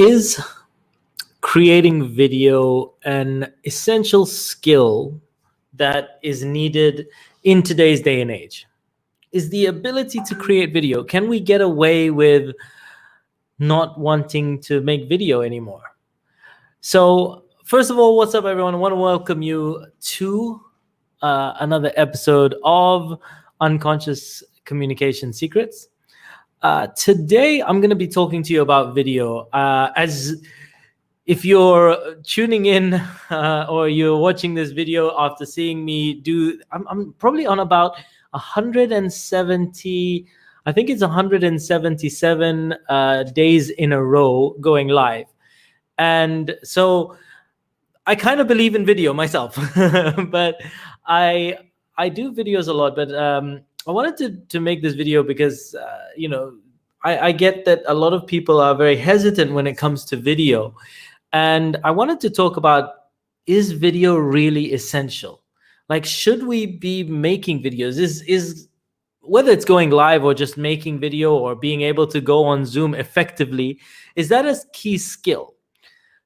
Is creating video an essential skill that is needed in today's day and age? Is the ability to create video, can we get away with not wanting to make video anymore? So first of all, what's up everyone? I want to welcome you to another episode of Unconscious Communication Secrets. Today I'm going to be talking to you about video. As if you're tuning in or you're watching this video after seeing me do, I'm probably on about 170, I think it's 177 days in a row going live. And so I kind of believe in video myself, but I do videos a lot, but I wanted to make this video because, I get that a lot of people are very hesitant when it comes to video. And I wanted to talk about, is video really essential? Like, should we be making videos? Is whether it's going live or just making video or being able to go on Zoom effectively, is that a key skill?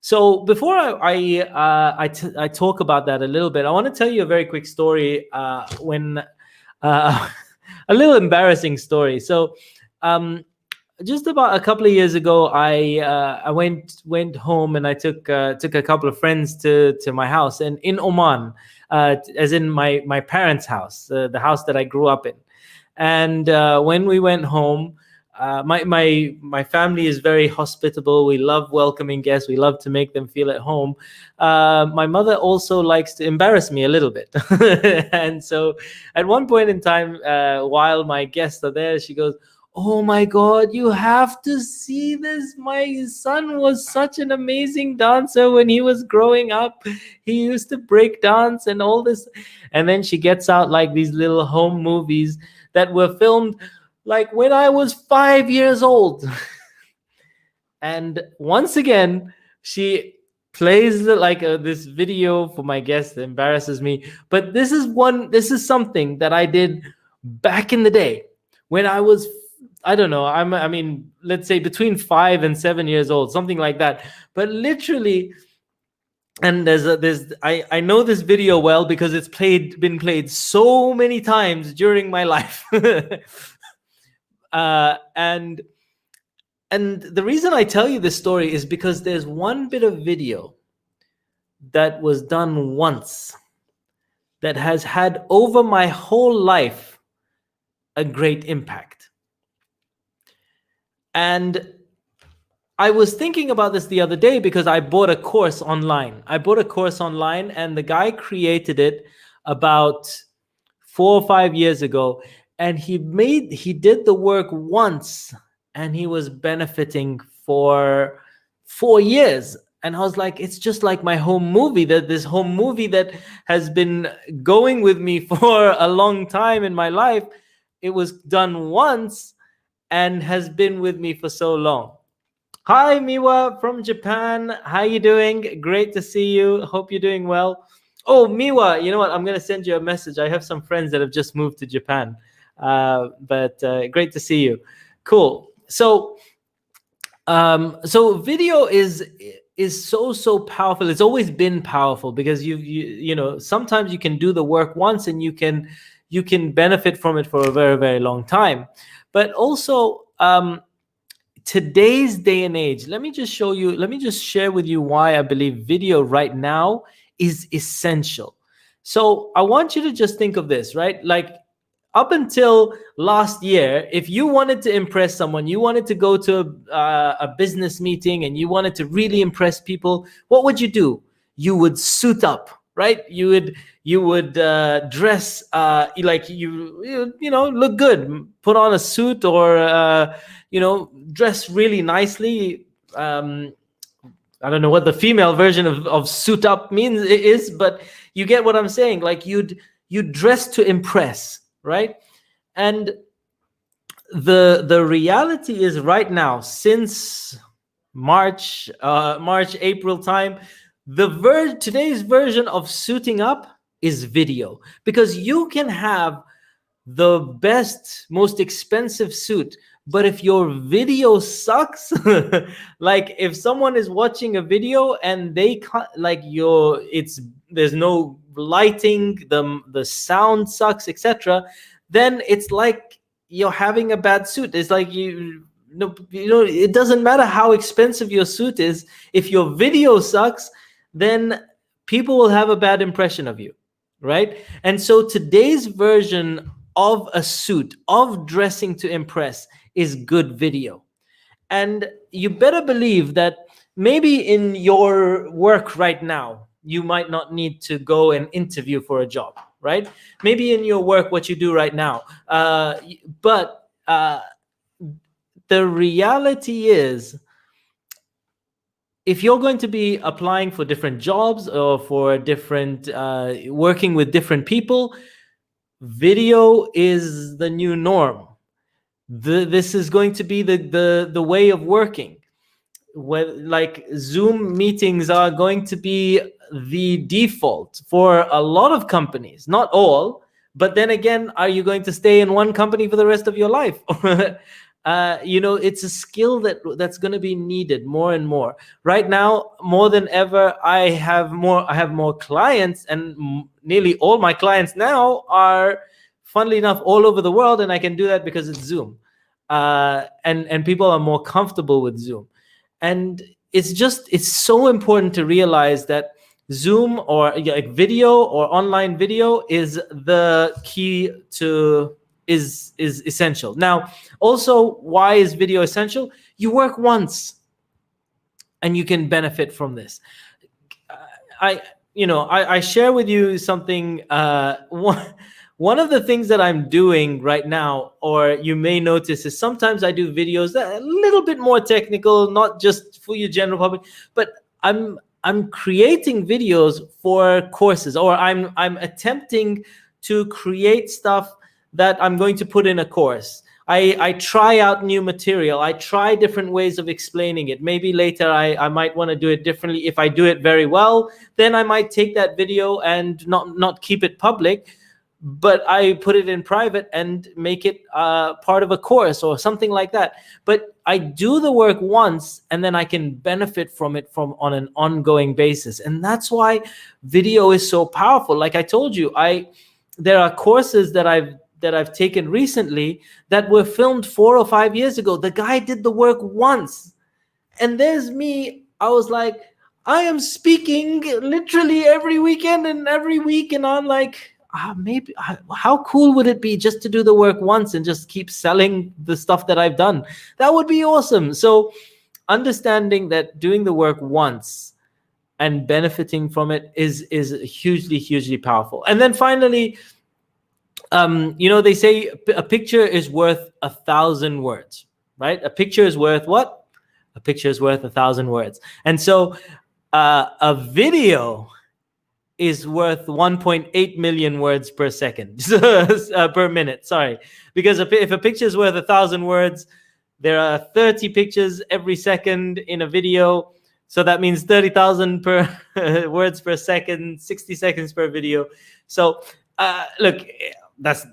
So before I talk about that a little bit, I want to tell you a very quick story. A little embarrassing story. So just about a couple of years ago, I went home and I took a couple of friends to my house, and in Oman, as in my parents' house, the house that I grew up in. And when we went home, my family is very hospitable. We love welcoming guests. We love to make them feel at home. My mother also likes to embarrass me a little bit. And so at one point in time, while my guests are there, she goes, "Oh my God, you have to see this. My son was such an amazing dancer when he was growing up. He used to break dance and all this." And then she gets out like these little home movies that were filmed like when I was 5 years old. And once again, she plays this video for my guests that embarrasses me. But this is something that I did back in the day when I was, I don't know, I mean, let's say between 5 and 7 years old, something like that. But literally, and I know this video well because it's been played so many times during my life. And the reason I tell you this story is because there's one bit of video that was done once that has had over my whole life a great impact. And I was thinking about this the other day because I bought a course online. And the guy created it about 4 or 5 years ago. And he did the work once and he was benefiting for 4 years. And I was like, it's just like my home movie, this home movie that has been going with me for a long time in my life. It was done once and has been with me for so long. Hi, Miwa from Japan. How you doing? Great to see you. Hope you're doing well. Oh, Miwa, you know what? I'm going to send you a message. I have some friends that have just moved to Japan. But great to see you. Cool. So video is so powerful. It's always been powerful because you know, sometimes you can do the work once and you can benefit from it for a very, very long time. But also today's day and age, let me just share with you why I believe video right now is essential. So I want you to just think of this, right? Like, up until last year, if you wanted to impress someone, you wanted to go to a business meeting and you wanted to really impress people, what would you do? You would suit up, right? You would dress like you know, look good, put on a suit or dress really nicely. I don't know what the female version of suit up is, but you get what I'm saying. Like you'd dress to impress. Right? And the reality is right now, since March, April time, today's version of suiting up is video, because you can have the best, most expensive suit, But if your video sucks, like if someone is watching a video and they can't, like there's no lighting, the sound sucks, etc., then it's like you're having a bad suit. It's like it doesn't matter how expensive your suit is. If your video sucks, then people will have a bad impression of you, right? And so today's version of a suit, of dressing to impress, is good video. And you better believe that maybe in your work right now, you might not need to go and interview for a job, right? Maybe in your work, what you do right now. But the reality is, if you're going to be applying for different jobs or for different, working with different people, video is the new norm. This is going to be the way of working. Like Zoom meetings are going to be the default for a lot of companies, not all. But then again, are you going to stay in one company for the rest of your life? It's a skill that's going to be needed more and more. Right now, more than ever, I have more clients, and nearly all my clients now are, funnily enough, all over the world, and I can do that because it's Zoom. And people are more comfortable with Zoom. And it's so important to realize that Zoom or like video or online video is the key to is essential. Now, also, why is video essential? You work once and you can benefit from this. I share with you something. One of the things that I'm doing right now, or you may notice, is sometimes I do videos that are a little bit more technical, not just for your general public, but I'm creating videos for courses, or I'm attempting to create stuff that I'm going to put in a course. I try out new material. I try different ways of explaining it. Maybe later I might want to do it differently. If I do it very well, then I might take that video and not keep it public, but I put it in private and make it part of a course or something like that. But I do the work once, and then I can benefit from it on an ongoing basis. And that's why video is so powerful. Like I told you, there are courses that I've taken recently that were filmed 4 or 5 years ago. The guy did the work once, and there's me. I was like, I am speaking literally every weekend and every week, and I'm like, maybe how cool would it be just to do the work once and just keep selling the stuff that I've done? That would be awesome. So understanding that doing the work once and benefiting from it is hugely, hugely powerful. And then finally, they say a picture is worth 1,000 words, right? A picture is worth what? A picture is worth 1,000 words. And so a video is worth 1.8 million words per second, per minute, sorry. Because if a picture is worth 1,000 words, there are 30 pictures every second in a video. So that means 30,000 per words per second, 60 seconds per video. So look, that's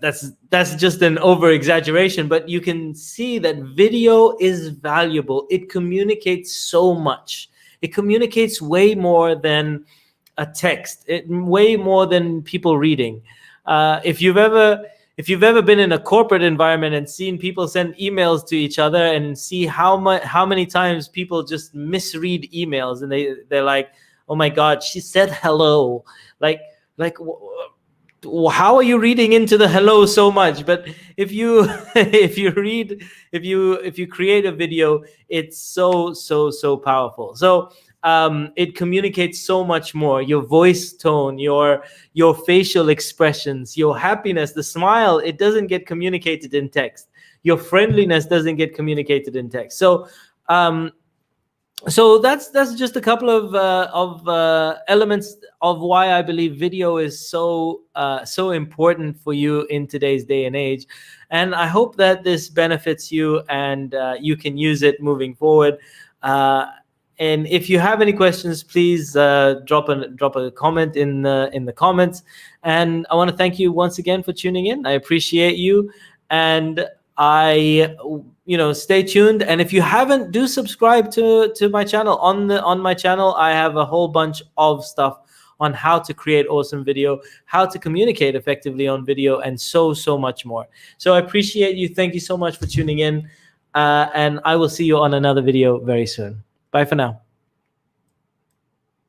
just an over exaggeration, but you can see that video is valuable. It communicates so much. It communicates way more than a text, way more than people reading. If you've ever been in a corporate environment and seen people send emails to each other and see how many times people just misread emails, and they're like, oh my God, she said hello. Like how are you reading into the hello so much? But if you create a video, it's so powerful. So it communicates so much more. Your voice tone, your facial expressions, your happiness, the smile, it doesn't get communicated in text. Your friendliness doesn't get communicated in text. So that's just a couple of elements of why I believe video is so important for you in today's day and age. And I hope that this benefits you and you can use it moving forward. And if you have any questions, please drop a comment in the comments. And I want to thank you once again for tuning in. I appreciate you. And Stay tuned. And if you haven't, do subscribe to my channel. On my channel, I have a whole bunch of stuff on how to create awesome video, how to communicate effectively on video, and so much more. So I appreciate you. Thank you so much for tuning in. And I will see you on another video very soon. Bye for now.